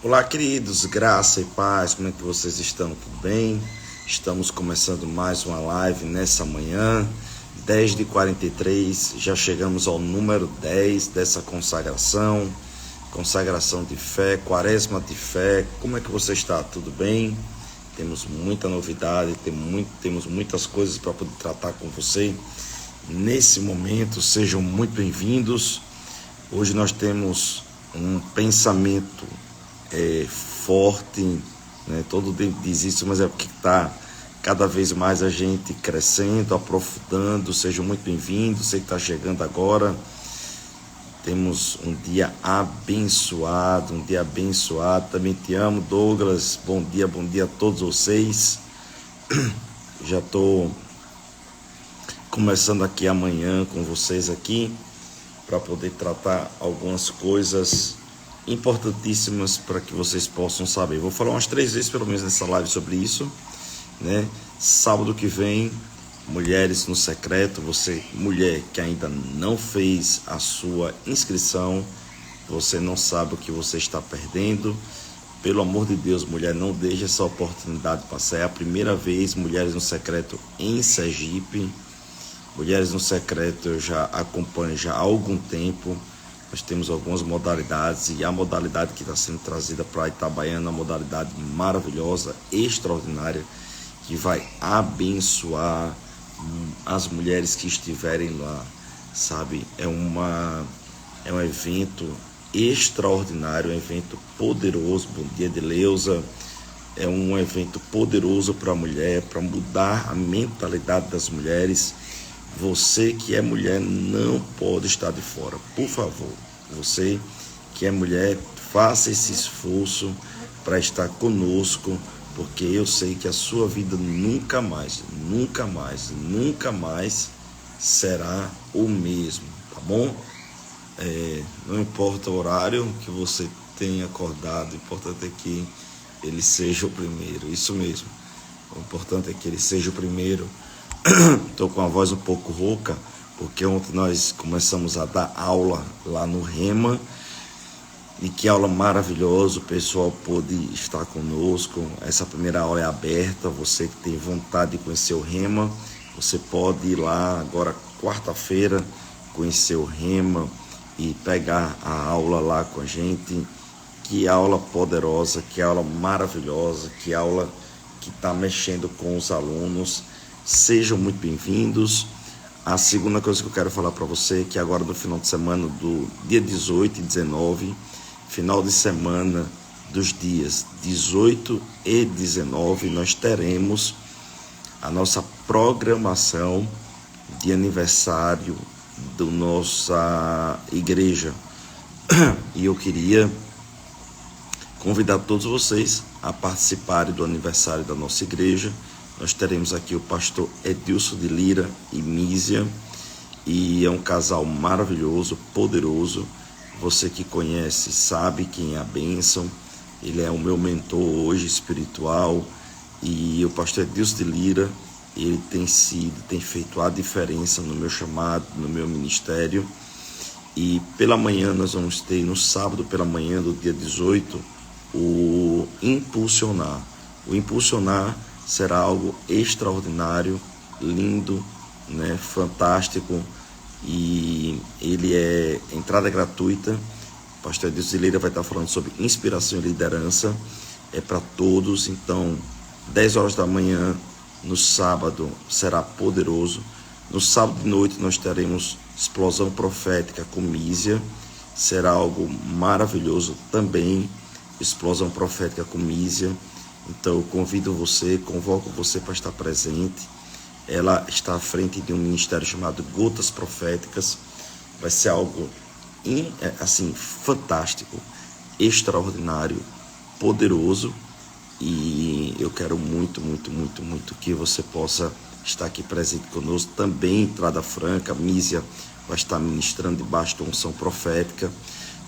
Olá, queridos, graça e paz, como é que vocês estão? Tudo bem? Estamos começando mais uma live nessa manhã, 10h43, já chegamos ao número 10 dessa consagração de fé, quaresma de fé. Como é que você está? Tudo bem? Temos muita novidade, temos muitas coisas para poder tratar com você nesse momento. Sejam muito bem-vindos. Hoje nós temos um pensamento forte, né? Todo dia diz isso, mas é porque está cada vez mais a gente crescendo, aprofundando. Sejam muito bem-vindos, você que está chegando agora. Temos um dia abençoado, Também te amo, Douglas. Bom dia a todos vocês. Já estou começando aqui amanhã com vocês aqui para poder tratar algumas coisas importantíssimas para que vocês possam saber. Vou falar umas 3 vezes pelo menos nessa live sobre isso, né? Sábado que vem, Mulheres no Secreto. Você, mulher que ainda não fez a sua inscrição, você não sabe o que você está perdendo. Pelo amor de Deus, mulher, não deixe essa oportunidade passar. É a primeira vez Mulheres no Secreto em Sergipe. Mulheres no Secreto eu já acompanho já há algum tempo. Nós temos algumas modalidades e a modalidade que está sendo trazida para Itabaiana é uma modalidade maravilhosa, extraordinária, que vai abençoar as mulheres que estiverem lá, sabe? É um evento extraordinário, um evento poderoso. Bom dia, Deleuza. É um evento poderoso para a mulher, para mudar a mentalidade das mulheres. Você que é mulher não pode estar de fora, por favor. Você que é mulher, faça esse esforço para estar conosco, porque eu sei que a sua vida nunca mais será o mesmo, tá bom? Não importa o horário que você tenha acordado, o importante é que ele seja o primeiro, isso mesmo. O importante é que ele seja o primeiro. Estou com a voz um pouco rouca, porque ontem nós começamos a dar aula lá no Rema, e que aula maravilhosa, o pessoal pôde estar conosco. Essa primeira aula é aberta, você que tem vontade de conhecer o Rema, você pode ir lá agora, quarta-feira, conhecer o Rema e pegar a aula lá com a gente. Que aula poderosa, que aula maravilhosa, que aula que está mexendo com os alunos. Sejam muito bem-vindos. A segunda coisa que eu quero falar para você é que agora no final de semana do dia 18 e 19, final de semana dos dias 18 e 19, nós teremos a nossa programação de aniversário da nossa igreja. E eu queria convidar todos vocês a participarem do aniversário da nossa igreja. Nós teremos aqui o pastor Edilson de Lira e Mísia, e é um casal maravilhoso, poderoso. Você que conhece sabe quem é a bênção. Ele é o meu mentor hoje espiritual, e o pastor Edilson de Lira, ele tem feito a diferença no meu chamado, no meu ministério. E pela manhã nós vamos ter, no sábado pela manhã do dia 18, o Impulsionar. O Impulsionar será algo extraordinário, lindo, né? Fantástico, e ele é entrada gratuita. O pastor Edilson de Lira vai estar falando sobre inspiração e liderança, é para todos. Então, 10 horas da manhã no sábado será poderoso. No sábado de noite nós teremos explosão profética com Mísia, será algo maravilhoso também, explosão profética com Mísia. Então eu convido você, convoco você para estar presente. Ela está à frente de um ministério chamado Gotas Proféticas. Vai ser algo assim, fantástico, extraordinário, poderoso. E eu quero muito que você possa estar aqui presente conosco. Também entrada franca, Mísia vai estar ministrando debaixo da unção profética.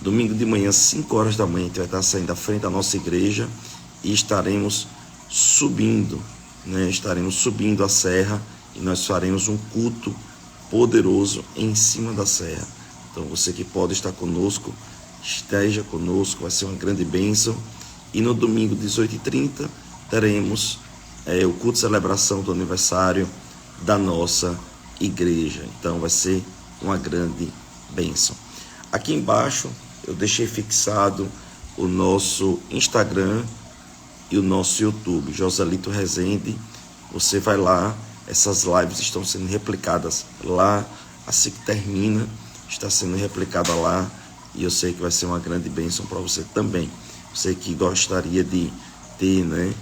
Domingo de manhã, 5 horas da manhã, a gente vai estar saindo à frente da nossa igreja e estaremos subindo, né? Estaremos subindo a serra, e nós faremos um culto poderoso em cima da serra. Então você que pode estar conosco, esteja conosco, vai ser uma grande bênção. E no domingo, 18h30, teremos o culto de celebração do aniversário da nossa igreja. Então vai ser uma grande bênção. Aqui embaixo eu deixei fixado o nosso Instagram e o nosso YouTube, Joselito Rezende. Você vai lá, essas lives estão sendo replicadas lá, assim que termina, está sendo replicada lá, e eu sei que vai ser uma grande bênção para você também. Você que gostaria de ter, né,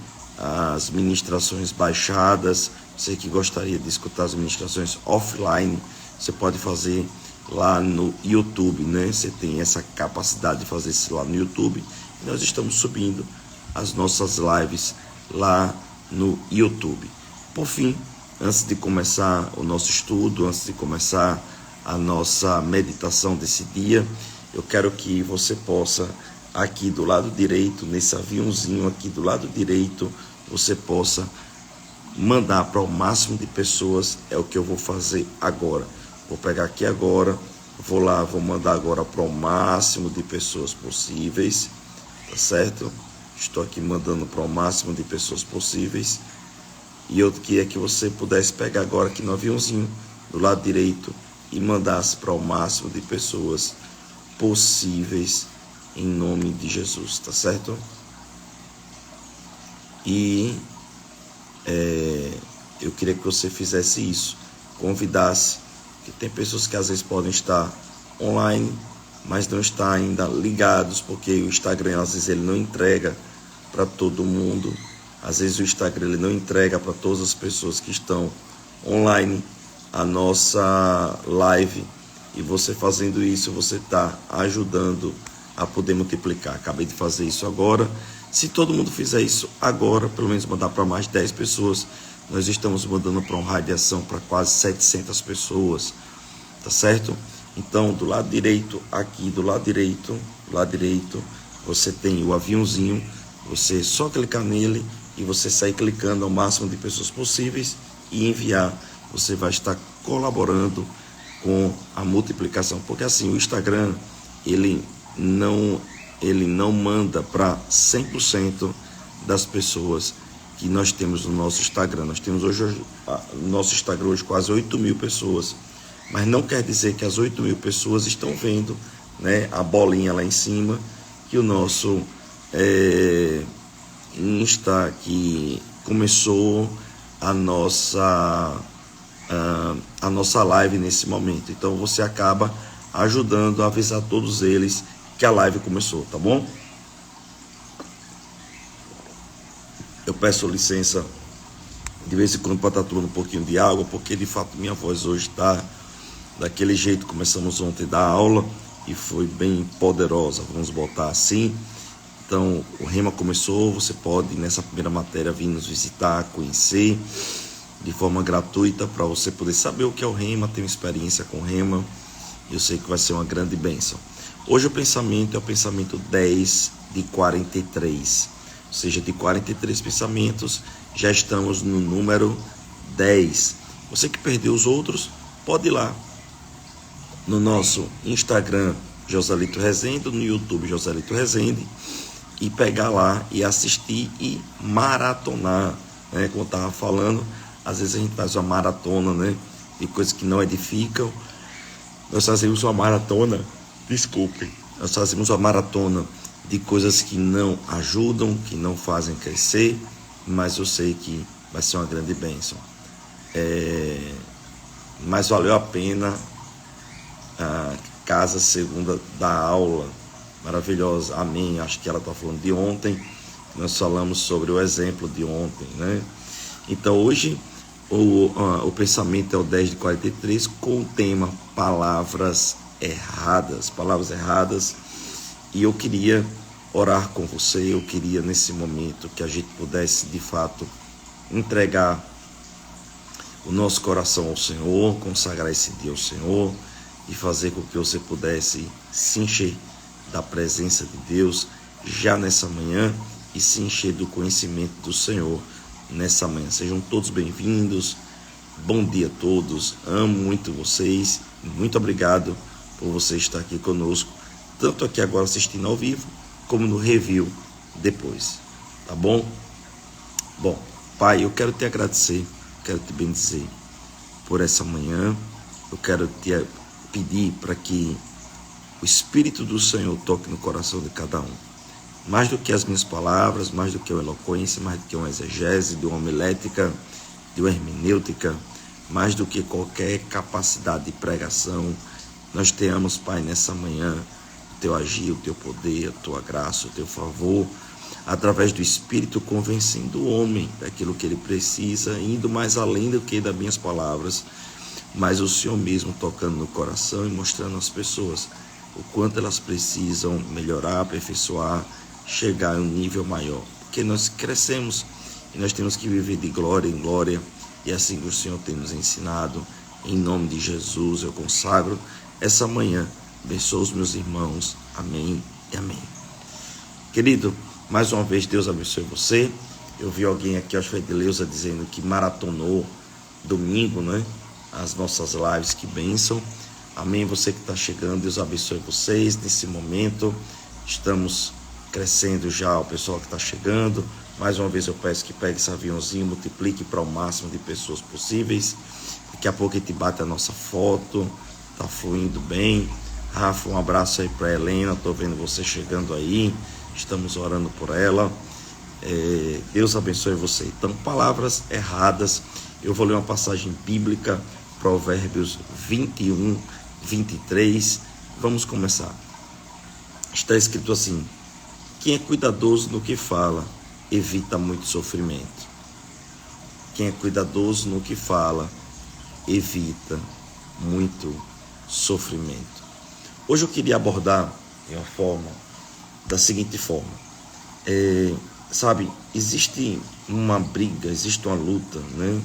as ministrações baixadas, você que gostaria de escutar as ministrações offline, você pode fazer lá no YouTube, né? Você tem essa capacidade de fazer isso lá no YouTube, e nós estamos subindo as nossas lives lá no YouTube. Por fim, antes de começar o nosso estudo, antes de começar a nossa meditação desse dia, eu quero que você possa, aqui do lado direito, nesse aviãozinho aqui do lado direito, você possa mandar para o máximo de pessoas. É o que eu vou fazer agora. Vou pegar aqui agora, vou lá, vou mandar agora para o máximo de pessoas possíveis, tá certo? Estou aqui mandando para o máximo de pessoas possíveis. E eu queria que você pudesse pegar agora aqui no aviãozinho, do lado direito, e mandasse para o máximo de pessoas possíveis, em nome de Jesus, tá certo? E eu queria que você fizesse isso, convidasse, que tem pessoas que às vezes podem estar online, mas não está ainda ligados, porque o Instagram às vezes ele não entrega para todo mundo, às vezes o Instagram ele não entrega para todas as pessoas que estão online a nossa live, e você fazendo isso, você está ajudando a poder multiplicar. Acabei de fazer isso agora. Se todo mundo fizer isso agora, pelo menos mandar para mais de 10 pessoas, nós estamos mandando para uma radiação para quase 700 pessoas, tá certo? Então, do lado direito, aqui do lado direito, você tem o aviãozinho, você só clicar nele e você sair clicando ao máximo de pessoas possíveis e enviar. Você vai estar colaborando com a multiplicação, porque assim, o Instagram, ele não manda para 100% das pessoas que nós temos no nosso Instagram. Nós temos hoje, no nosso Instagram hoje, quase 8.000 pessoas, mas não quer dizer que as 8.000 pessoas estão vendo, né, a bolinha lá em cima, que o nosso Insta, que começou a nossa live nesse momento. Então você acaba ajudando a avisar todos eles que a live começou, tá bom? Eu peço licença de vez em quando para estar tomando um pouquinho de água, porque de fato minha voz hoje está daquele jeito. Começamos ontem da aula e foi bem poderosa, vamos botar assim. Então o Rema começou, você pode nessa primeira matéria vir nos visitar, conhecer de forma gratuita, para você poder saber o que é o Rema, ter uma experiência com o Rema. Eu sei que vai ser uma grande bênção. Hoje o pensamento é o pensamento 10 de 43. Ou seja, de 43 pensamentos, já estamos no número 10. Você que perdeu os outros, pode ir lá no nosso Instagram, Joselito Rezende, no YouTube, Joselito Rezende, e pegar lá e assistir e maratonar, né? Como eu estava falando, às vezes a gente faz uma maratona, né, de coisas que não edificam. Nós fazemos uma maratona, nós fazemos uma maratona de coisas que não ajudam, que não fazem crescer, mas eu sei que vai ser uma grande bênção. Mas valeu a pena a casa segunda da aula, maravilhosa, amém. Acho que ela está falando de ontem, nós falamos sobre o exemplo de ontem, né? Então hoje o pensamento é o 10 de 43, com o tema palavras erradas, e eu queria orar com você. Eu queria nesse momento que a gente pudesse de fato entregar o nosso coração ao Senhor, consagrar esse dia ao Senhor e fazer com que você pudesse se encher da presença de Deus já nessa manhã e se encher do conhecimento do Senhor nessa manhã. Sejam todos bem-vindos, bom dia a todos, amo muito vocês, muito obrigado por você estar aqui conosco, tanto aqui agora assistindo ao vivo, como no review depois, tá bom? Bom, Pai, eu quero te agradecer, quero te bendizer por essa manhã. Eu quero te pedir para que o Espírito do Senhor toque no coração de cada um. Mais do que as minhas palavras, mais do que uma eloquência, mais do que uma exegese, de uma homilética, de uma hermenêutica, mais do que qualquer capacidade de pregação, nós tenhamos, Pai, nessa manhã, o teu agir, o teu poder, a tua graça, o teu favor, através do Espírito convencendo o homem daquilo que ele precisa, indo mais além do que das minhas palavras, mas o Senhor mesmo tocando no coração e mostrando às pessoas o quanto elas precisam melhorar, aperfeiçoar, chegar a um nível maior. Porque nós crescemos e nós temos que viver de glória em glória, e assim que o Senhor tem nos ensinado. Em nome de Jesus eu consagro essa manhã, abençoa os meus irmãos, amém e amém. Querido, mais uma vez Deus abençoe você. Eu vi alguém aqui, acho que foi Deleuza, dizendo que maratonou domingo, né? As nossas lives, que bênção. Amém, você que está chegando, Deus abençoe vocês. Nesse momento estamos crescendo já, o pessoal que está chegando. Mais uma vez eu peço que pegue esse aviãozinho, multiplique para o máximo de pessoas possíveis. Daqui a pouco a gente bate a nossa foto, tá fluindo bem. Rafa, um abraço aí para Helena, estou vendo você chegando aí, estamos orando por ela. Deus abençoe você. Então, palavras erradas, eu vou ler uma passagem bíblica, Provérbios 21, 23, vamos começar. Está escrito assim: quem é cuidadoso no que fala, evita muito sofrimento. Quem é cuidadoso no que fala, evita muito sofrimento. Hoje eu queria abordar de uma forma, da seguinte forma. Sabe, existe uma briga, existe uma luta, né?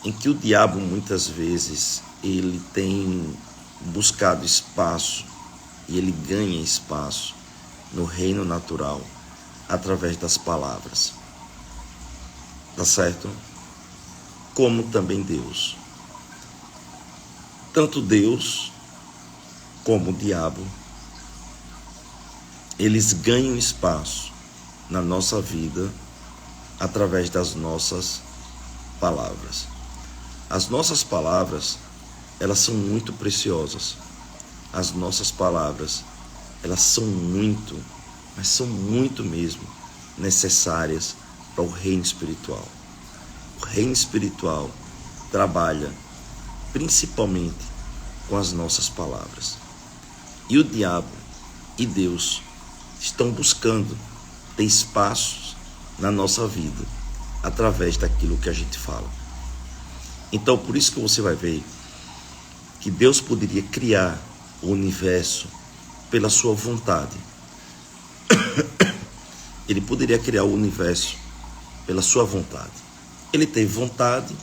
Em que o diabo muitas vezes ele tem buscado espaço e ele ganha espaço no reino natural através das palavras, tá certo? Como também Deus. Tanto Deus como o diabo, eles ganham espaço na nossa vida através das nossas palavras. As nossas palavras, elas são muito preciosas. As nossas palavras, elas são muito, mas são muito mesmo necessárias para o reino espiritual. O reino espiritual trabalha principalmente com as nossas palavras. E o diabo e Deus estão buscando ter espaços na nossa vida através daquilo que a gente fala. Então, por isso que você vai ver que Deus poderia criar o universo pela sua vontade. Ele poderia criar o universo pela sua vontade. Ele teve vontade,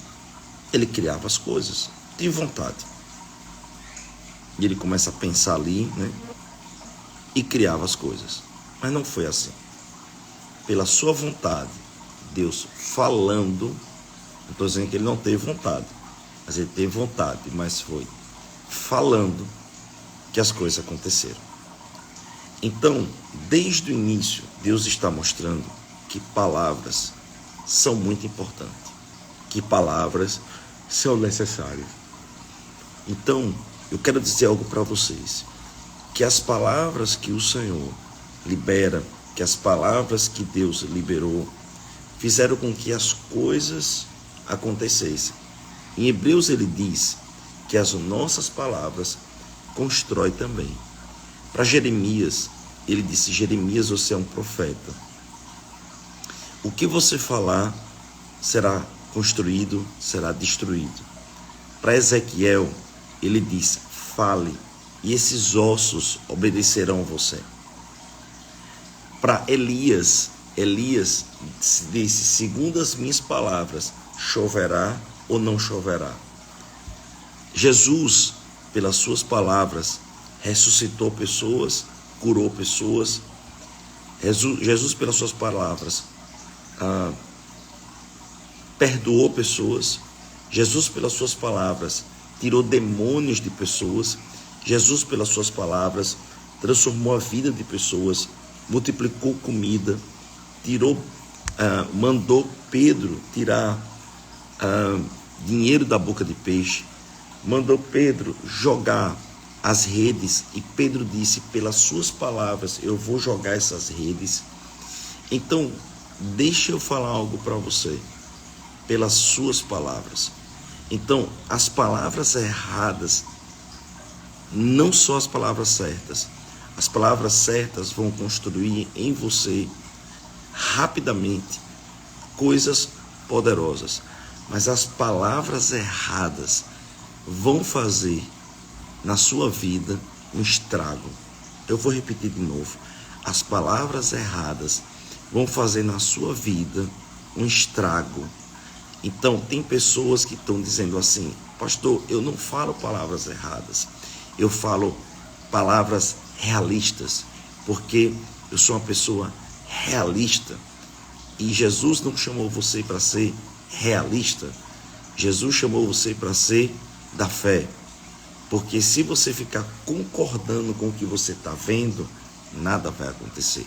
ele criava as coisas, teve vontade. E ele começa a pensar ali, né? E criava as coisas. Mas não foi assim. Pela sua vontade, Deus falando, não estou dizendo que ele não teve vontade, mas ele teve vontade, mas foi falando que as coisas aconteceram. Então, desde o início, Deus está mostrando que palavras são muito importantes, que palavras são necessárias. Então, eu quero dizer algo para vocês, que as palavras que o Senhor libera, que as palavras que Deus liberou, fizeram com que as coisas acontecessem. Em Hebreus ele diz que as nossas palavras constroem também. Para Jeremias, ele disse: Jeremias, você é um profeta. O que você falar será construído, será destruído. Para Ezequiel, ele diz: fale, e esses ossos obedecerão a você. Para Elias disse: segundo as minhas palavras, choverá ou não choverá. Jesus, pelas suas palavras, ressuscitou pessoas, curou pessoas. Jesus pelas suas palavras, perdoou pessoas. Jesus pelas suas palavras, tirou demônios de pessoas. Jesus pelas suas palavras, transformou a vida de pessoas, multiplicou comida, mandou Pedro tirar dinheiro da boca de peixe, mandou Pedro jogar as redes, e Pedro disse: pelas suas palavras eu vou jogar essas redes. Então, deixa eu falar algo para você. Pelas suas palavras. Então, as palavras erradas, não só as palavras certas. As palavras certas vão construir em você rapidamente coisas poderosas. Mas as palavras erradas vão fazer na sua vida um estrago. Eu vou repetir de novo. As palavras erradas vão fazer na sua vida um estrago. Então, tem pessoas que estão dizendo assim: pastor, eu não falo palavras erradas, eu falo palavras realistas, porque eu sou uma pessoa realista. E Jesus não chamou você para ser realista, Jesus chamou você para ser da fé. Porque se você ficar concordando com o que você está vendo, nada vai acontecer.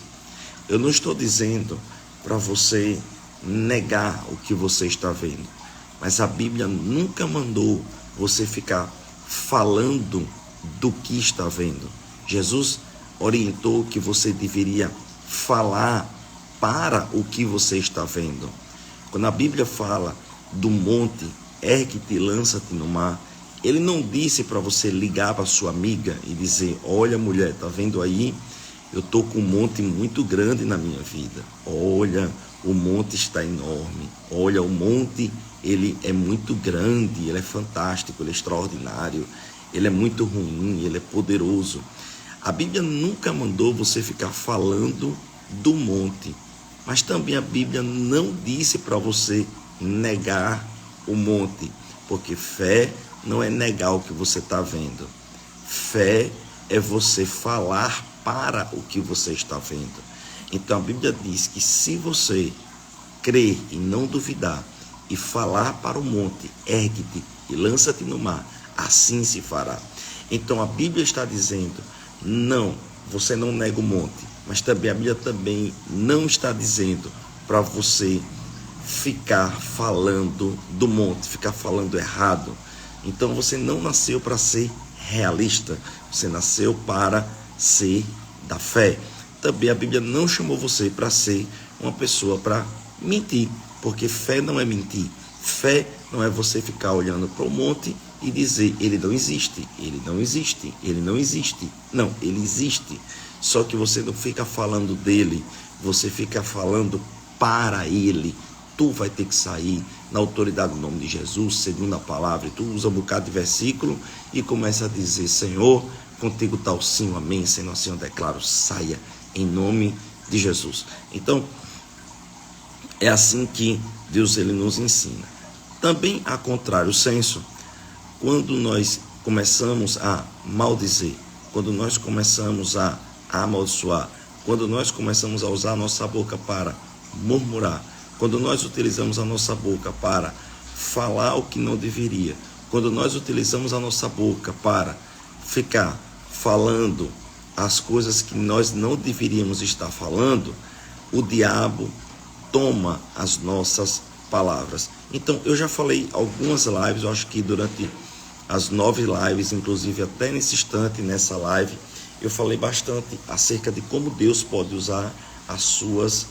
Eu não estou dizendo para você negar o que você está vendo, mas a Bíblia nunca mandou você ficar falando do que está vendo. Jesus orientou que você deveria falar para o que você está vendo. Quando a Bíblia fala do monte, ergue-te e lança-te no mar, ele não disse para você ligar para sua amiga e dizer: olha, mulher, tá vendo aí? Eu estou com um monte muito grande na minha vida. Olha, o monte está enorme. Olha, o monte, ele é muito grande, ele é fantástico, ele é extraordinário, ele é muito ruim, ele é poderoso. A Bíblia nunca mandou você ficar falando do monte, mas também a Bíblia não disse para você negar o monte, porque fé não é negar o que você está vendo. Fé é você falar para o que você está vendo. Então a Bíblia diz que se você crer e não duvidar e falar para o monte: ergue-te e lança-te no mar, assim se fará. Então a Bíblia está dizendo: não, você não nega o monte, mas também a Bíblia também não está dizendo para você ficar falando do monte, ficar falando errado. Então você não nasceu para ser realista, você nasceu para ser da fé. Também a Bíblia não chamou você para ser uma pessoa para mentir, porque fé não é mentir. Fé não é você ficar olhando para o monte e dizer: ele não existe, ele não existe, ele não existe. Não, ele existe. Só que você não fica falando dele, você fica falando para ele. Tu vai ter que sair na autoridade do nome de Jesus, segundo a palavra, e tu usa um bocado de versículo e começa a dizer: Senhor, contigo está o sim, o amém, sendo assim eu declaro, saia em nome de Jesus. Então, é assim que Deus ele nos ensina. Também a contrário senso, quando nós começamos a maldizer, quando nós começamos a amaldiçoar, quando nós começamos a usar a nossa boca para murmurar, quando nós utilizamos a nossa boca para falar o que não deveria, quando nós utilizamos a nossa boca para ficar falando as coisas que nós não deveríamos estar falando, o diabo toma as nossas palavras. Então, eu já falei algumas lives, eu acho que durante as 9 lives, inclusive até nesse instante, nessa live, eu falei bastante acerca de como Deus pode usar as suas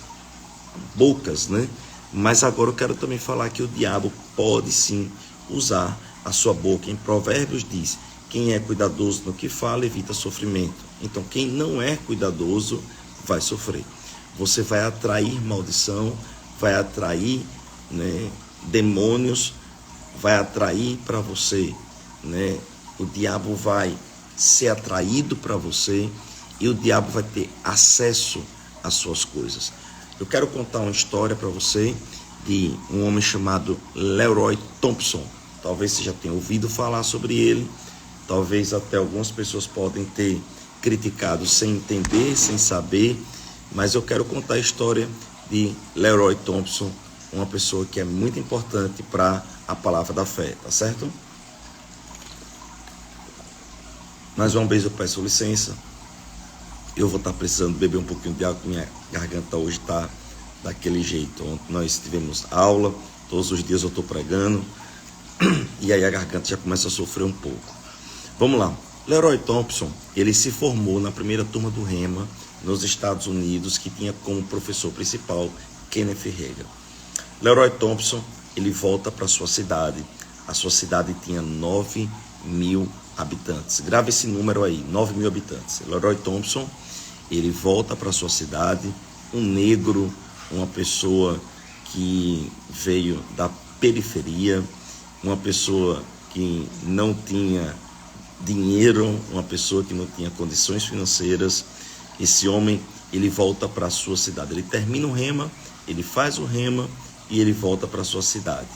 bocas, né? Mas agora eu quero também falar que o diabo pode sim usar a sua boca. Em Provérbios diz: quem é cuidadoso no que fala evita sofrimento. Então quem não é cuidadoso vai sofrer. Você vai atrair maldição, vai atrair, né, demônios, vai atrair para você, né? O diabo vai ser atraído para você e o diabo vai ter acesso às suas coisas. Eu quero contar uma história para você de um homem chamado Leroy Thompson. Talvez você já tenha ouvido falar sobre ele, talvez até algumas pessoas podem ter criticado sem entender, sem saber, mas eu quero contar a história de Leroy Thompson, uma pessoa que é muito importante para a palavra da fé, tá certo? Mais uma vez eu peço licença. Eu vou estar precisando beber um pouquinho de água, minha garganta hoje está daquele jeito. Ontem nós tivemos aula, todos os dias eu estou pregando, e aí a garganta já começa a sofrer um pouco. Vamos lá. Leroy Thompson, ele se formou na primeira turma do Rhema nos Estados Unidos, que tinha como professor principal Kenneth Hagin. Leroy Thompson, ele volta para sua cidade. A sua cidade tinha 9.000 habitantes. Grava esse número aí, 9.000 habitantes. Leroy Thompson, ele volta para sua cidade, um negro, uma pessoa que veio da periferia, uma pessoa que não tinha dinheiro, uma pessoa que não tinha condições financeiras. Esse homem, ele volta para a sua cidade. Ele termina o Rhema, ele faz o Rhema e ele volta para a sua cidade.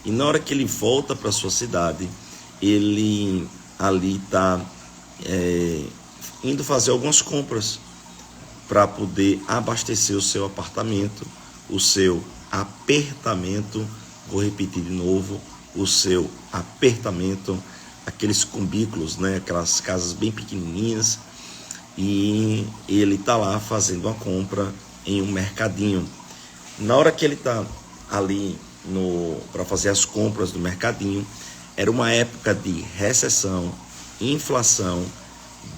E na hora que ele volta para a sua cidade, ele ali está indo fazer algumas compras para poder abastecer o seu apartamento, o seu apertamento, vou repetir de novo, o seu apertamento, aqueles cubículos, né, aquelas casas bem pequenininhas, e ele está lá fazendo uma compra em um mercadinho. Na hora que ele está ali para fazer as compras do mercadinho, era uma época de recessão, inflação,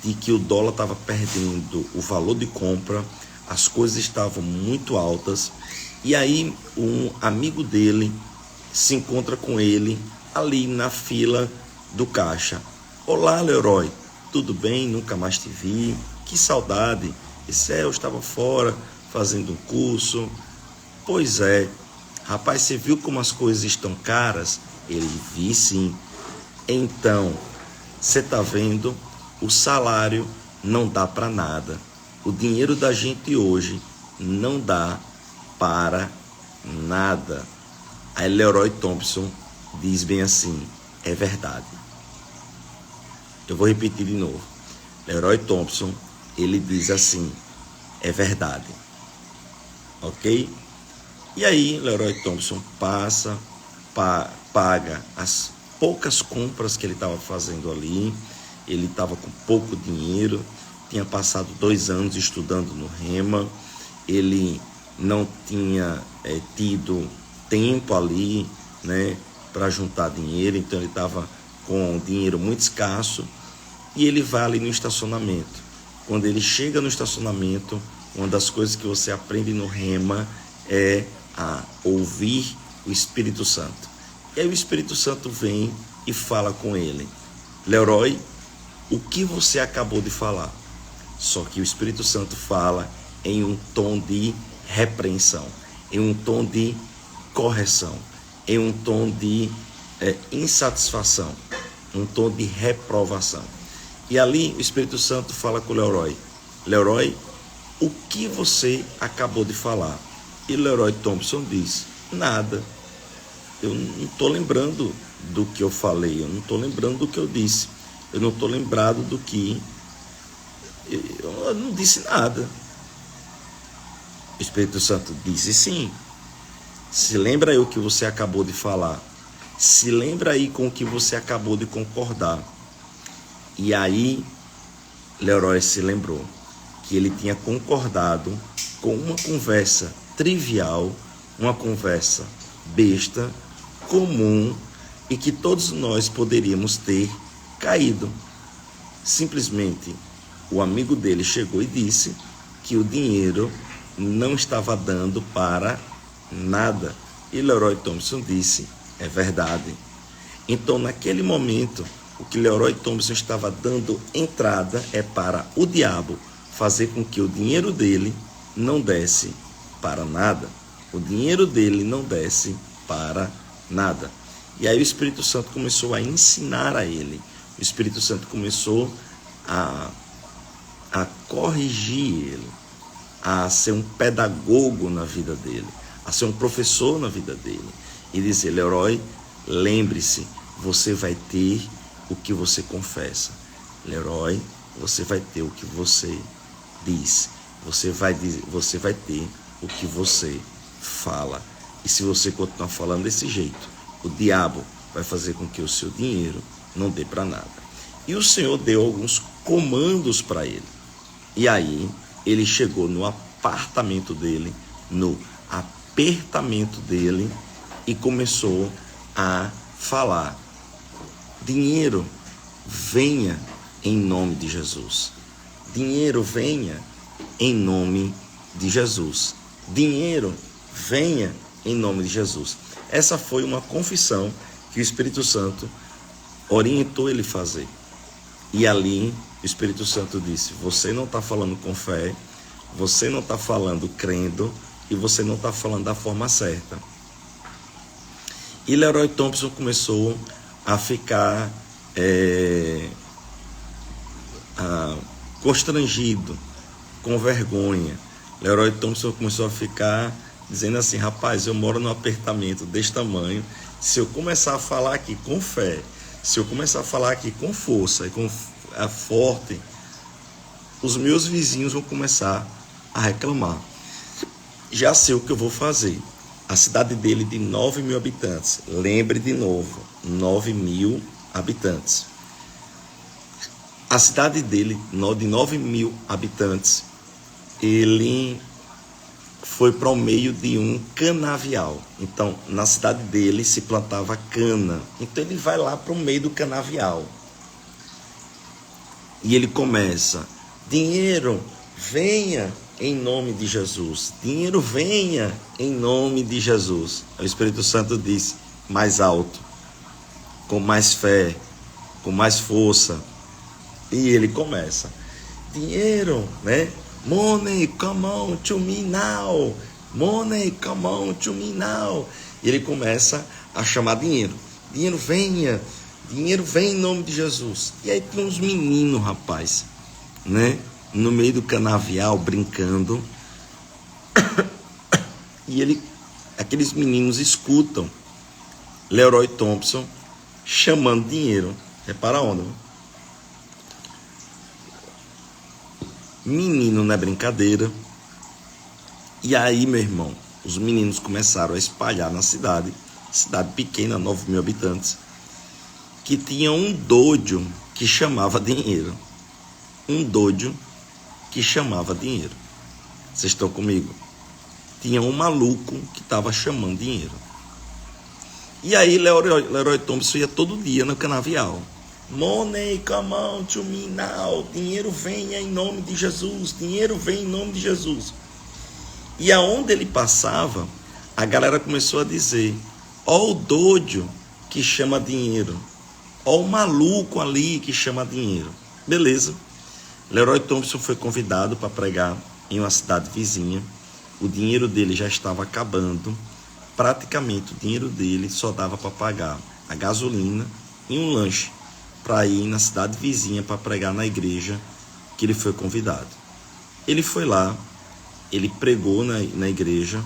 de que o dólar estava perdendo o valor de compra, as coisas estavam muito altas, e aí um amigo dele se encontra com ele ali na fila do caixa. Olá, Leroy, tudo bem? Nunca mais te vi, que saudade. Eu estava fora fazendo um curso. Pois é, rapaz, você viu como as coisas estão caras? Ele vi sim. Então, você está vendo, o salário não dá para nada. O dinheiro da gente hoje não dá para nada. Aí Leroy Thompson diz bem assim, é verdade. Eu vou repetir de novo. Leroy Thompson, ele diz assim, é verdade. Ok? E aí Leroy Thompson paga as poucas compras que ele estava fazendo ali. Ele estava com pouco dinheiro, tinha passado 2 anos estudando no Rhema, ele não tinha tido tempo ali, né, para juntar dinheiro, então ele estava com dinheiro muito escasso, e ele vai ali no estacionamento. Quando ele chega no estacionamento, uma das coisas que você aprende no Rhema é a ouvir o Espírito Santo. E aí o Espírito Santo vem e fala com ele, Leroy, o que você acabou de falar? Só que o Espírito Santo fala em um tom de repreensão, em um tom de correção, em um tom de insatisfação, um tom de reprovação. E ali o Espírito Santo fala com o Leroy, Leroy, o que você acabou de falar? E Leroy Thompson diz, nada, eu não estou lembrando do que eu falei, eu não estou lembrando do que eu disse, eu não estou lembrado do que, eu não disse nada. O Espírito Santo disse sim, se lembra aí o que você acabou de falar, se lembra aí com o que você acabou de concordar. E aí Leroy se lembrou que ele tinha concordado com uma conversa trivial, uma conversa besta, comum, e que todos nós poderíamos ter caído. Simplesmente o amigo dele chegou e disse que o dinheiro não estava dando para nada. E Leroy Thompson disse, é verdade. Então naquele momento, o que Leroy Thompson estava dando entrada é para o diabo fazer com que o dinheiro dele não desse para nada. O dinheiro dele não desse para nada. E aí o Espírito Santo começou a ensinar a ele. O Espírito Santo começou a corrigir ele, a ser um pedagogo na vida dele, a ser um professor na vida dele. E dizer, Leroy, lembre-se, você vai ter o que você confessa. Leroy, você vai ter o que você diz. Você vai ter o que você fala. E se você continuar falando desse jeito, o diabo vai fazer com que o seu dinheiro não dê para nada. E o Senhor deu alguns comandos para ele. E aí ele chegou no apartamento dele, no apertamento dele, e começou a falar: dinheiro, venha em nome de Jesus. Dinheiro, venha em nome de Jesus. Dinheiro, venha em nome de Jesus. Essa foi uma confissão que o Espírito Santo orientou ele a fazer. E ali o Espírito Santo disse: você não está falando com fé, você não está falando crendo, e você não está falando da forma certa. E Leroy Thompson começou a ficar constrangido, com vergonha. Leroy Thompson começou a ficar dizendo assim: rapaz, eu moro num apartamento desse tamanho, se eu começar a falar aqui com fé, se eu começar a falar aqui com força e com forte, os meus vizinhos vão começar a reclamar. Já sei o que eu vou fazer. A cidade dele de 9.000 habitantes. Lembre de novo, 9.000 habitantes. A cidade dele, de 9.000 habitantes, ele foi para o meio de um canavial. Então, na cidade dele se plantava cana. Então, ele vai lá para o meio do canavial. E ele começa: dinheiro, venha em nome de Jesus. Dinheiro, venha em nome de Jesus. O Espírito Santo disse mais alto, com mais fé, com mais força. E ele começa: dinheiro, né? Money, come on to me now. Money, come on to me now. E ele começa a chamar dinheiro. Dinheiro, venha. Dinheiro, vem em nome de Jesus. E aí tem uns meninos, rapaz, né? No meio do canavial, brincando. E aqueles meninos escutam Leroy Thompson chamando dinheiro. Repara a onda. Menino não é brincadeira. E aí, meu irmão, os meninos começaram a espalhar na cidade pequena, 9.000 habitantes, que tinha um doido que chamava dinheiro. Um doido que chamava dinheiro. Vocês estão comigo? Tinha um maluco que estava chamando dinheiro. E aí Leroy Thompson ia todo dia no canavial. Money, come on to me now. Dinheiro, venha em nome de Jesus. Dinheiro, vem em nome de Jesus. E aonde ele passava, a galera começou a dizer: ó o doido que chama dinheiro. Ó o maluco ali que chama dinheiro. Beleza. Leroy Thompson foi convidado para pregar em uma cidade vizinha. O dinheiro dele já estava acabando. Praticamente o dinheiro dele só dava para pagar a gasolina e um lanche para ir na cidade vizinha para pregar na igreja que ele foi convidado. Ele foi lá, ele pregou na igreja.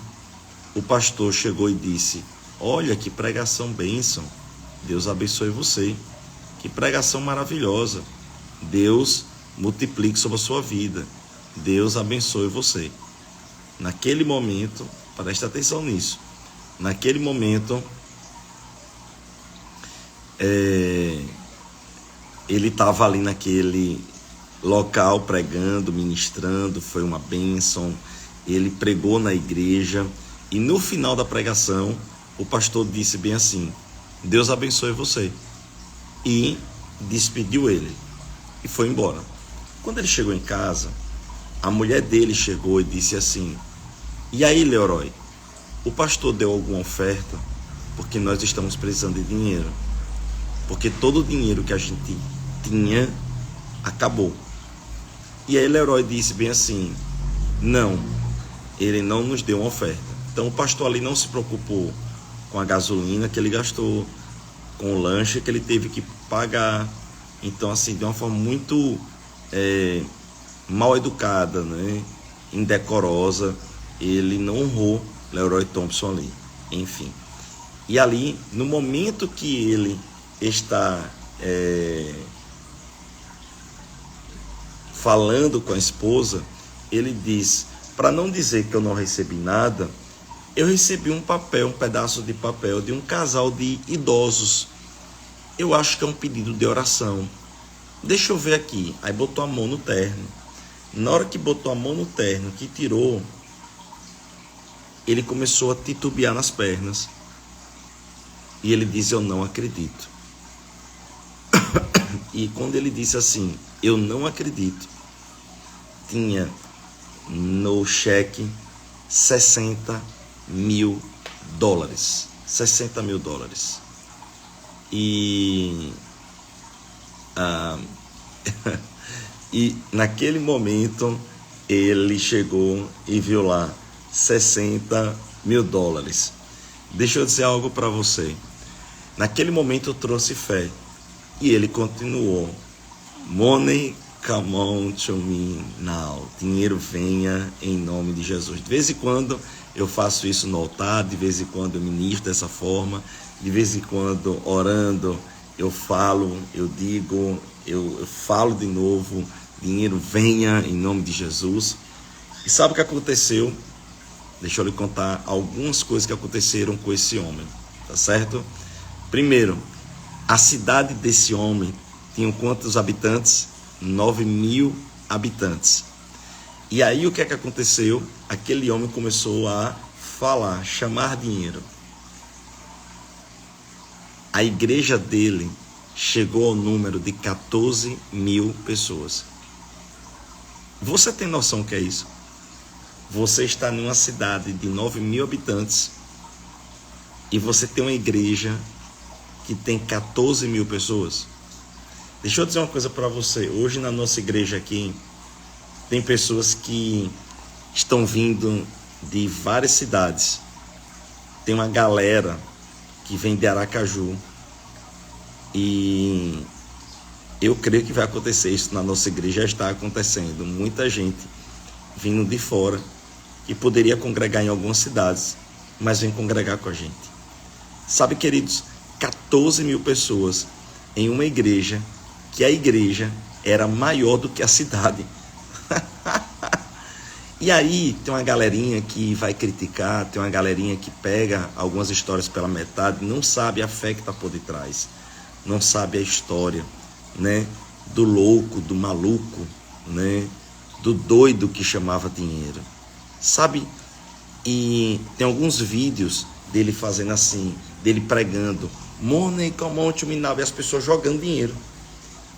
O pastor chegou e disse: olha que pregação bênção, Deus abençoe você, que pregação maravilhosa, Deus multiplique sobre a sua vida, Deus abençoe você. Naquele momento, preste atenção nisso, naquele momento ele estava ali naquele local pregando, ministrando, foi uma bênção. Ele pregou na igreja e no final da pregação o pastor disse bem assim: Deus abençoe você, e despediu ele e foi embora. Quando ele chegou em casa, a mulher dele chegou e disse assim: e aí, Leroy, o pastor deu alguma oferta? Porque nós estamos precisando de dinheiro, porque todo o dinheiro que a gente tinha acabou. E aí Leroy disse bem assim: não, ele não nos deu uma oferta. Então o pastor ali não se preocupou com a gasolina que ele gastou, com o lanche que ele teve que pagar. Então, assim, de uma forma muito mal educada, né, indecorosa, ele não honrou Leroy Thompson ali. Enfim, e ali, no momento que ele está falando com a esposa, ele diz: para não dizer que eu não recebi nada, eu recebi um pedaço de papel de um casal de idosos. Eu acho que é um pedido de oração. Deixa eu ver aqui. Aí botou a mão no terno. Na hora que botou a mão no terno, que tirou, ele começou a titubear nas pernas. E ele disse, eu não acredito. E quando ele disse assim, eu não acredito, tinha no cheque $60 mil. $60 mil. E e naquele momento ele chegou e viu lá $60 mil. Deixa eu dizer algo para você. Naquele momento eu trouxe fé e ele continuou. Money come on to me now. Dinheiro venha em nome de Jesus. De vez em quando eu faço isso no altar, de vez em quando eu ministro dessa forma, de vez em quando orando eu falo, eu digo, eu falo de novo, dinheiro venha em nome de Jesus. E sabe o que aconteceu? Deixa eu lhe contar algumas coisas que aconteceram com esse homem, tá certo? Primeiro, a cidade desse homem tinha quantos habitantes? 9.000 habitantes. E aí o que é que aconteceu? Aquele homem começou a falar, chamar dinheiro. A igreja dele chegou ao número de 14.000 pessoas. Você tem noção do que é isso? Você está numa cidade de 9.000 habitantes e você tem uma igreja que tem 14.000 pessoas. Deixa eu dizer uma coisa para você. Hoje na nossa igreja aqui, tem pessoas que estão vindo de várias cidades. Tem uma galera que vem de Aracaju. E eu creio que vai acontecer isso na nossa igreja, já está acontecendo. Muita gente vindo de fora que poderia congregar em algumas cidades, mas vem congregar com a gente. Sabe, queridos, 14.000 pessoas em uma igreja, que a igreja era maior do que a cidade. E aí tem uma galerinha que vai criticar, tem uma galerinha que pega algumas histórias pela metade, não sabe a fé que está por detrás, não sabe a história, né, do louco, do maluco, né, do doido que chamava dinheiro, sabe? E tem alguns vídeos dele fazendo assim, dele pregando, money come on to me now, e as pessoas jogando dinheiro,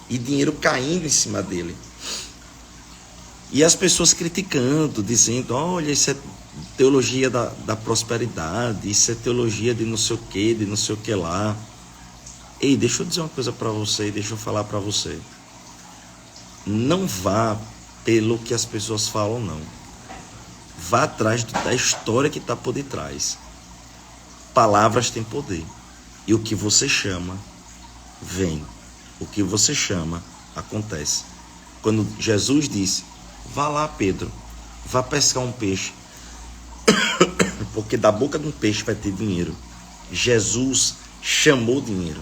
e dinheiro caindo em cima dele. E as pessoas criticando, dizendo, olha, isso é teologia da prosperidade, isso é teologia de não sei o que, de não sei o que lá. Ei, deixa eu dizer uma coisa para você, deixa eu falar para você. Não vá pelo que as pessoas falam, não. Vá atrás da história que está por detrás. Palavras têm poder. E o que você chama, vem. O que você chama, acontece. Quando Jesus disse, vá lá, Pedro, vá pescar um peixe, porque da boca de um peixe vai ter dinheiro. Jesus chamou dinheiro.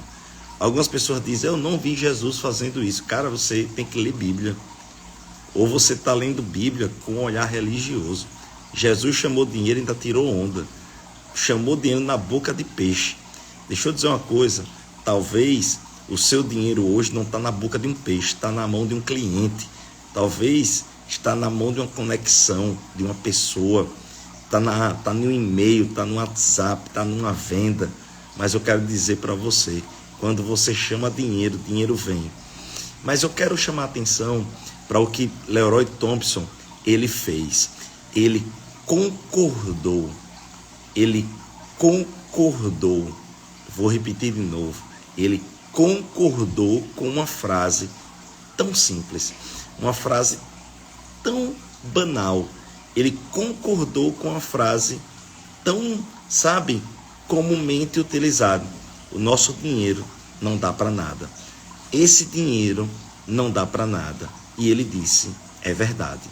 Algumas pessoas dizem, eu não vi Jesus fazendo isso. Cara, você tem que ler Bíblia. Ou você está lendo Bíblia com um olhar religioso. Jesus chamou dinheiro e ainda tirou onda. Chamou dinheiro na boca de peixe. Deixa eu dizer uma coisa, talvez o seu dinheiro hoje não está na boca de um peixe, está na mão de um cliente. Talvez está na mão de uma conexão, de uma pessoa, está no e-mail, está no WhatsApp, está numa venda. Mas eu quero dizer para você, quando você chama dinheiro, dinheiro vem. Mas eu quero chamar a atenção para o que Leroy Thompson, ele fez. Ele concordou, vou repetir de novo, ele concordou com uma frase tão simples, uma frase tão banal. Ele concordou com uma frase tão, sabe, comumente utilizada. O nosso dinheiro não dá para nada. Esse dinheiro não dá para nada. E ele disse, é verdade.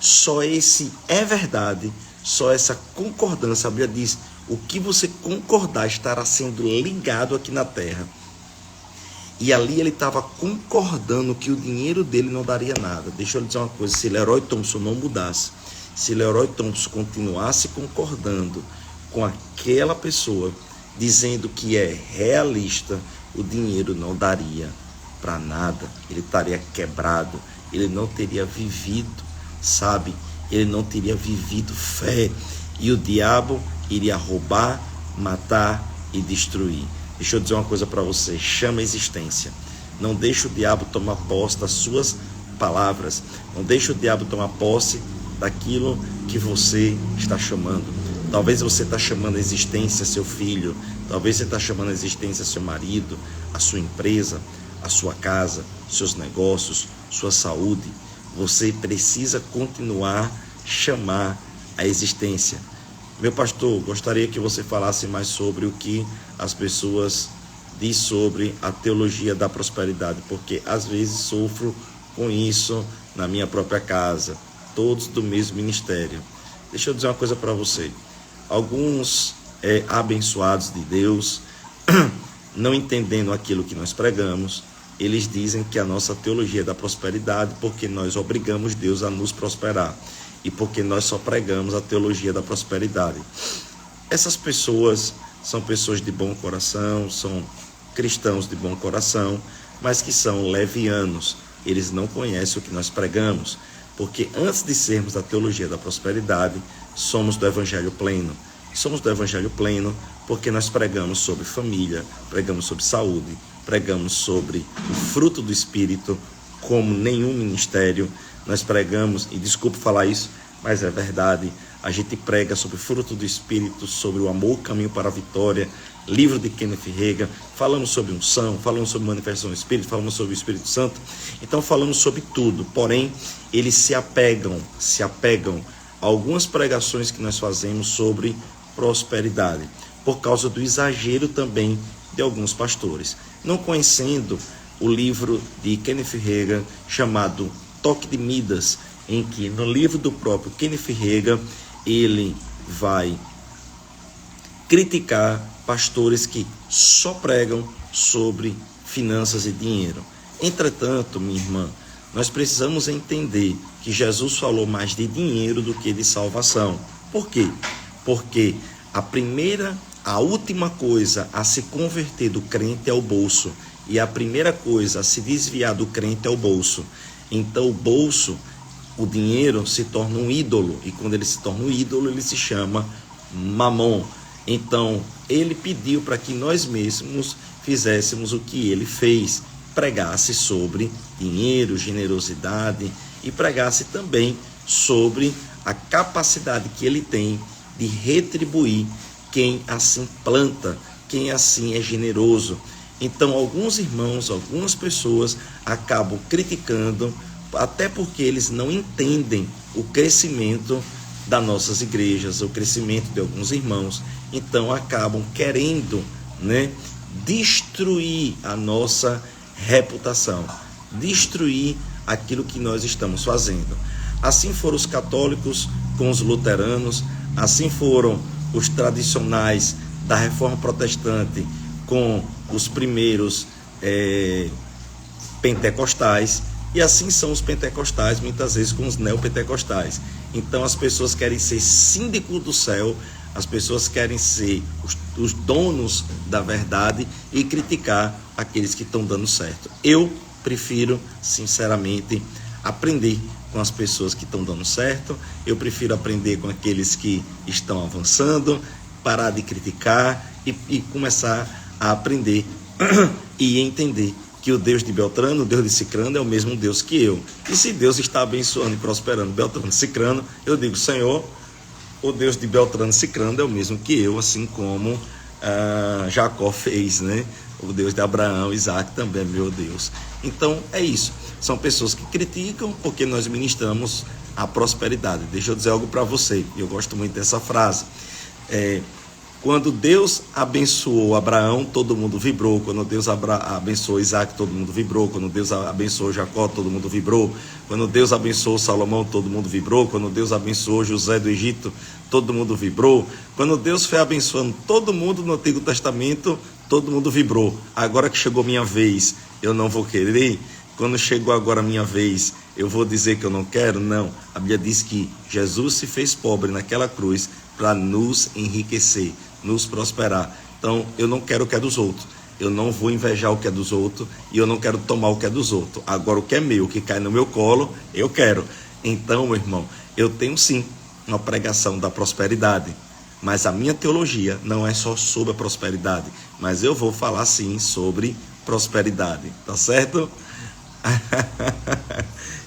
Só esse é verdade, só essa concordância, a Bíblia diz, o que você concordar estará sendo ligado aqui na terra. E ali ele estava concordando que o dinheiro dele não daria nada. Deixa eu lhe dizer uma coisa, se Leroy Thompson não mudasse, se Leroy Thompson continuasse concordando com aquela pessoa, dizendo que é realista, o dinheiro não daria para nada, ele estaria quebrado, ele não teria vivido sabe, ele não teria vivido fé. E o diabo iria roubar, matar e destruir. Deixa eu dizer uma coisa para você, chama a existência. Não deixe o diabo tomar posse das suas palavras. Não deixe o diabo tomar posse daquilo que você está chamando. Talvez você está chamando a existência seu filho. Talvez você está chamando a existência seu marido, a sua empresa, a sua casa, seus negócios, sua saúde. Você precisa continuar a chamar a existência. Meu pastor, gostaria que você falasse mais sobre o que as pessoas dizem sobre a teologia da prosperidade, porque às vezes sofro com isso na minha própria casa, todos do mesmo ministério. Deixa eu dizer uma coisa para você. Alguns abençoados de Deus, não entendendo aquilo que nós pregamos, eles dizem que a nossa teologia é da prosperidade porque nós obrigamos Deus a nos prosperar e porque nós só pregamos a teologia da prosperidade. Essas pessoas são pessoas de bom coração, são cristãos de bom coração, mas que são levianos. Eles não conhecem o que nós pregamos, porque antes de sermos da teologia da prosperidade, somos do Evangelho pleno. Somos do Evangelho pleno porque nós pregamos sobre família, pregamos sobre saúde, pregamos sobre o fruto do Espírito, como nenhum ministério. Nós pregamos, e desculpe falar isso, mas é verdade, a gente prega sobre o fruto do Espírito, sobre o amor, caminho para a vitória, livro de Kenneth Hagin, falamos sobre unção, falamos sobre manifestação do Espírito, falamos sobre o Espírito Santo, então falamos sobre tudo, porém, eles se apegam a algumas pregações que nós fazemos sobre prosperidade, por causa do exagero também de alguns pastores, não conhecendo o livro de Kenneth Hagin chamado Toque de Midas, em que no livro do próprio Kenneth Hagin ele vai criticar pastores que só pregam sobre finanças e dinheiro. Entretanto, minha irmã, nós precisamos entender que Jesus falou mais de dinheiro do que de salvação. Por quê? Porque a última coisa a se converter do crente é o bolso, e a primeira coisa a se desviar do crente é o bolso. Então o bolso, o dinheiro, se torna um ídolo, e quando ele se torna um ídolo, ele se chama Mamon. Então ele pediu para que nós mesmos fizéssemos o que ele fez, pregasse sobre dinheiro, generosidade, e pregasse também sobre a capacidade que ele tem de retribuir quem assim planta, quem assim é generoso. Então alguns irmãos, algumas pessoas acabam criticando, até porque eles não entendem o crescimento das nossas igrejas, o crescimento de alguns irmãos, então acabam querendo, destruir a nossa reputação, destruir aquilo que nós estamos fazendo. Assim foram os católicos com os luteranos, assim foram os tradicionais da Reforma Protestante com os primeiros pentecostais, e assim são os pentecostais muitas vezes com os neopentecostais. Então as pessoas querem ser síndicos do céu, as pessoas querem ser os donos da verdade e criticar aqueles que estão dando certo. Eu prefiro, sinceramente, aprender com as pessoas que estão dando certo, eu prefiro aprender com aqueles que estão avançando, parar de criticar e começar a aprender e entender que o Deus de Beltrano, o Deus de Cicrano é o mesmo Deus que eu. E se Deus está abençoando e prosperando Beltrano e Cicrano, eu digo, Senhor, o Deus de Beltrano e Cicrano é o mesmo que eu, assim como Jacó fez, O Deus de Abraão, Isaac também é meu Deus. Então é isso. São pessoas que criticam porque nós ministramos a prosperidade. Deixa eu dizer algo para você. Eu gosto muito dessa frase. Quando Deus abençoou Abraão, todo mundo vibrou. Quando Deus abençoou Isaac, todo mundo vibrou. Quando Deus abençoou Jacó, todo mundo vibrou. Quando Deus abençoou Salomão, todo mundo vibrou. Quando Deus abençoou José do Egito, todo mundo vibrou. Quando Deus foi abençoando todo mundo no Antigo Testamento, todo mundo vibrou. Agora que chegou minha vez, eu não vou querer. Quando chegou agora a minha vez, eu vou dizer que eu não quero? Não. A Bíblia diz que Jesus se fez pobre naquela cruz para nos enriquecer, nos prosperar. Então, eu não quero o que é dos outros. Eu não vou invejar o que é dos outros e eu não quero tomar o que é dos outros. Agora, o que é meu, o que cai no meu colo, eu quero. Então, meu irmão, eu tenho sim uma pregação da prosperidade, mas a minha teologia não é só sobre a prosperidade, mas eu vou falar sim sobre prosperidade, tá certo?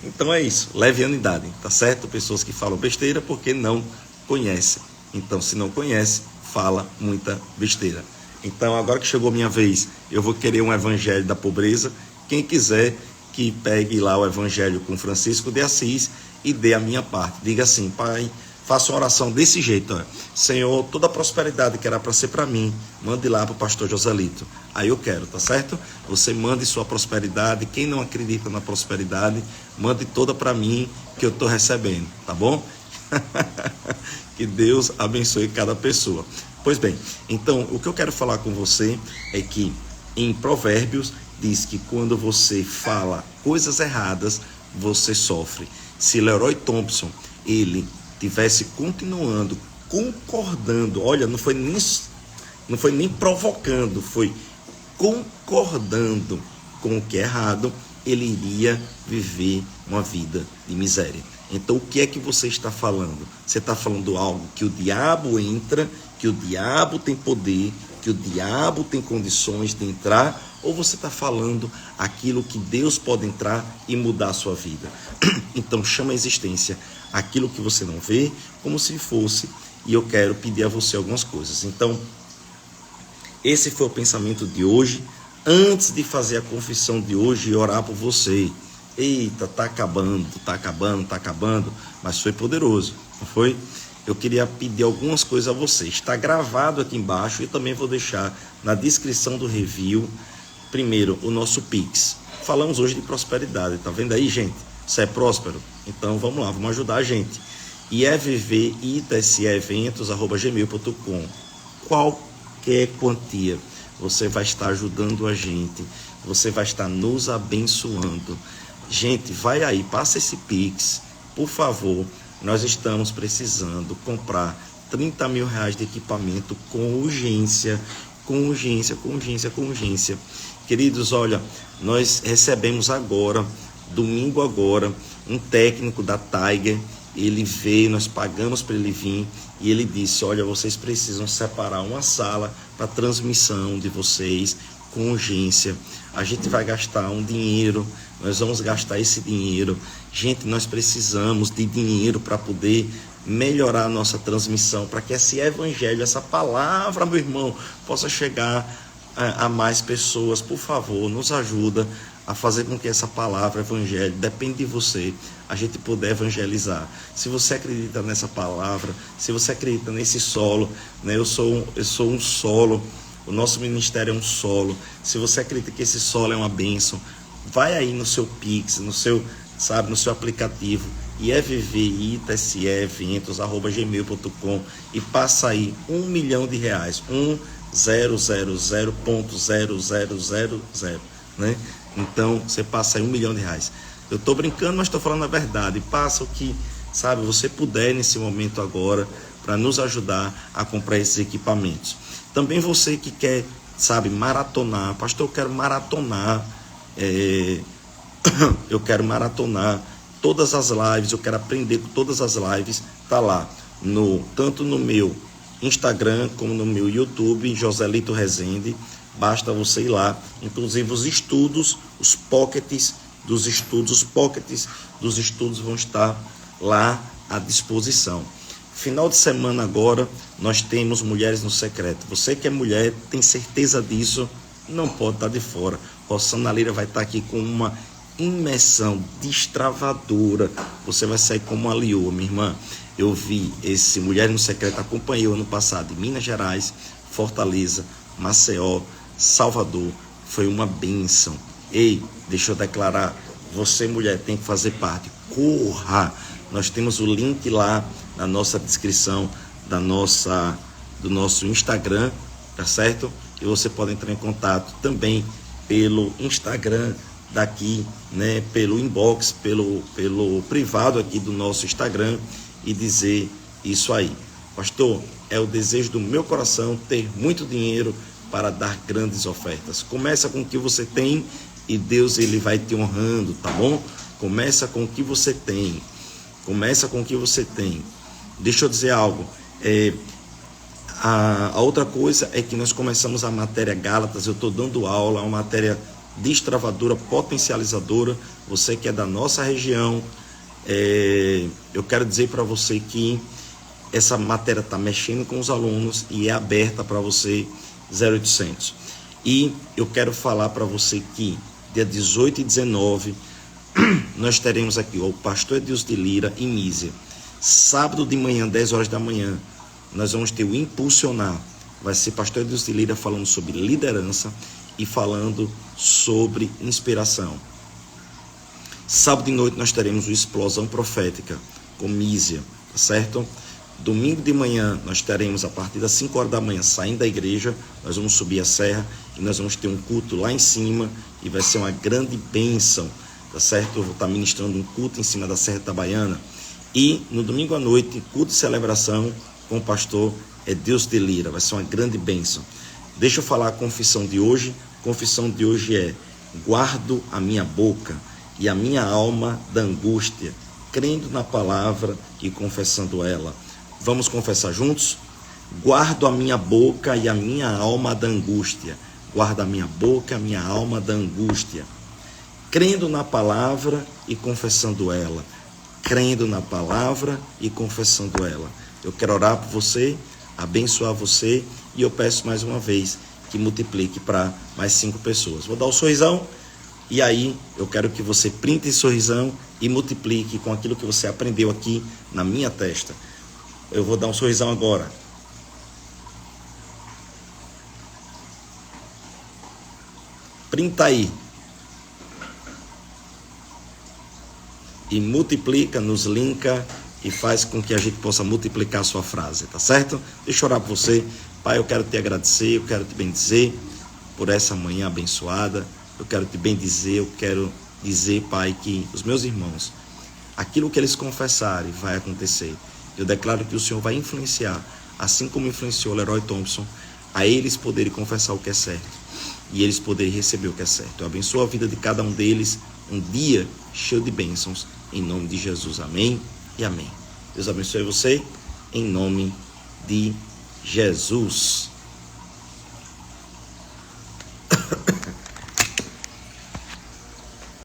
Então é isso, levianidade, tá certo? Pessoas que falam besteira porque não conhecem. Então, se não conhece, fala muita besteira. Então, agora que chegou a minha vez, eu vou querer um evangelho da pobreza. Quem quiser que pegue lá o evangelho com Francisco de Assis e dê a minha parte. Diga assim: Pai, faça uma oração desse jeito, ó. Senhor, toda a prosperidade que era para ser para mim, mande lá para o pastor Joselito. Aí eu quero, tá certo? Você mande sua prosperidade. Quem não acredita na prosperidade, mande toda para mim que eu estou recebendo, tá bom? Que Deus abençoe cada pessoa. Pois bem, então o que eu quero falar com você é que em Provérbios diz que quando você fala coisas erradas, você sofre. Se Leroy Thompson, ele tivesse continuando, concordando, olha, não foi nem provocando, foi concordando com o que é errado, ele iria viver uma vida de miséria. Então, o que é que você está falando? Você está falando algo que o diabo entra, que o diabo tem poder, que o diabo tem condições de entrar, ou você está falando aquilo que Deus pode entrar e mudar a sua vida? Então, chama a existência aquilo que você não vê como se fosse, e eu quero pedir a você algumas coisas. Então, esse foi o pensamento de hoje. Antes de fazer a confissão de hoje e orar por você, eita, tá acabando, mas foi poderoso, não foi? Eu queria pedir algumas coisas a você. Está gravado aqui embaixo e também vou deixar na descrição do review, primeiro, o nosso Pix. Falamos hoje de prosperidade, tá vendo aí, gente? Você é próspero? Então vamos lá, vamos ajudar a gente. ievvitseeventos@gmail.com. Qualquer quantia, você vai estar ajudando a gente, você vai estar nos abençoando. Gente, vai aí, passa esse Pix, por favor. Nós estamos precisando comprar 30 mil reais de equipamento com urgência. Queridos, olha, nós recebemos agora, domingo agora, um técnico da Tiger. Ele veio, nós pagamos para ele vir e ele disse: olha, vocês precisam separar uma sala para transmissão de vocês com urgência. A gente vai gastar um dinheiro, nós vamos gastar esse dinheiro. Gente, nós precisamos de dinheiro para poder melhorar a nossa transmissão, para que esse evangelho, essa palavra, meu irmão, possa chegar a mais pessoas. Por favor, nos ajuda a fazer com que essa palavra, evangelho, depende de você, a gente puder evangelizar. Se você acredita nessa palavra, se você acredita nesse solo, né? Eu sou um solo, o nosso ministério é um solo. Se você acredita que esse solo é uma bênção, vai aí no seu Pix, no seu aplicativo, ievvitseeventos@gmail.com e passa aí R$1 milhão, 1000.0000, né? Então, você passa aí R$1 milhão. Eu estou brincando, mas estou falando a verdade. Passa o que, você puder nesse momento agora, para nos ajudar a comprar esses equipamentos. Também você que quer, maratonar. Pastor, eu quero maratonar. Eu quero maratonar todas as lives, eu quero aprender com todas as lives. Tá lá, tanto no meu Instagram como no meu YouTube, Joselito Rezende. Basta você ir lá. Inclusive os estudos, os pockets dos estudos vão estar lá à disposição. Final de semana agora, nós temos Mulheres no Secreto. Você que é mulher, tem certeza disso, não pode estar de fora. Rosana Lira vai estar aqui com uma imersão destravadora. Você vai sair como uma leoa, minha irmã. Eu vi esse Mulheres no Secreto, acompanhei o ano passado em Minas Gerais, Fortaleza, Maceió, Salvador. Foi uma bênção. Ei, deixa eu declarar, você mulher tem que fazer parte. Corra! Nós temos o link lá na nossa descrição do nosso Instagram, tá certo? E você pode entrar em contato também pelo Instagram daqui, né? Pelo inbox, pelo privado aqui do nosso Instagram e dizer isso aí. Pastor, é o desejo do meu coração ter muito dinheiro para dar grandes ofertas. Começa com o que você tem e Deus ele vai te honrando, tá bom? Começa com o que você tem. Começa com o que você tem. Deixa eu dizer algo. A outra coisa é que nós começamos a matéria Gálatas. Eu estou dando aula, uma matéria destravadora, potencializadora. Você que é da nossa região, eu quero dizer para você que essa matéria está mexendo com os alunos e é aberta para você, 0800. E eu quero falar para você que dia 18 e 19 nós teremos aqui o pastor Edilson de Lira em Mísia. Sábado de manhã, 10 horas da manhã, nós vamos ter o Impulsionar. Vai ser pastor Edilson de Lira falando sobre liderança e falando sobre inspiração. Sábado de noite nós teremos o Explosão Profética com Mísia, tá certo? Domingo de manhã nós teremos, a partir das 5 horas da manhã, saindo da igreja, nós vamos subir a serra e nós vamos ter um culto lá em cima e vai ser uma grande bênção, tá certo? Eu vou estar ministrando um culto em cima da Serra Itabaiana. E no domingo à noite, culto de celebração com o pastor Edilson de Lira, vai ser uma grande bênção. Deixa eu falar a confissão de hoje. A confissão de hoje é: guardo a minha boca e a minha alma da angústia, crendo na palavra e confessando ela. Vamos confessar juntos? Guardo a minha boca e a minha alma da angústia. Guardo a minha boca e a minha alma da angústia, crendo na palavra e confessando ela. Crendo na palavra e confessando ela. Eu quero orar por você, abençoar você, e eu peço mais uma vez que multiplique para mais 5 pessoas. Vou dar um sorrisão e aí eu quero que você printe esse sorrisão e multiplique com aquilo que você aprendeu aqui na minha testa. Eu vou dar um sorrisão agora. Printa aí. E multiplica, nos linka e faz com que a gente possa multiplicar a sua frase, tá certo? Deixa eu orar por você. Pai, eu quero te agradecer, eu quero te bendizer por essa manhã abençoada. Eu quero te bendizer, eu quero dizer, Pai, que os meus irmãos, aquilo que eles confessarem vai acontecer. Eu declaro que o Senhor vai influenciar, assim como influenciou o Leroy Thompson, a eles poderem confessar o que é certo e eles poderem receber o que é certo. Eu abençoo a vida de cada um deles, um dia cheio de bênçãos, em nome de Jesus. Amém e amém. Deus abençoe você, em nome de Jesus.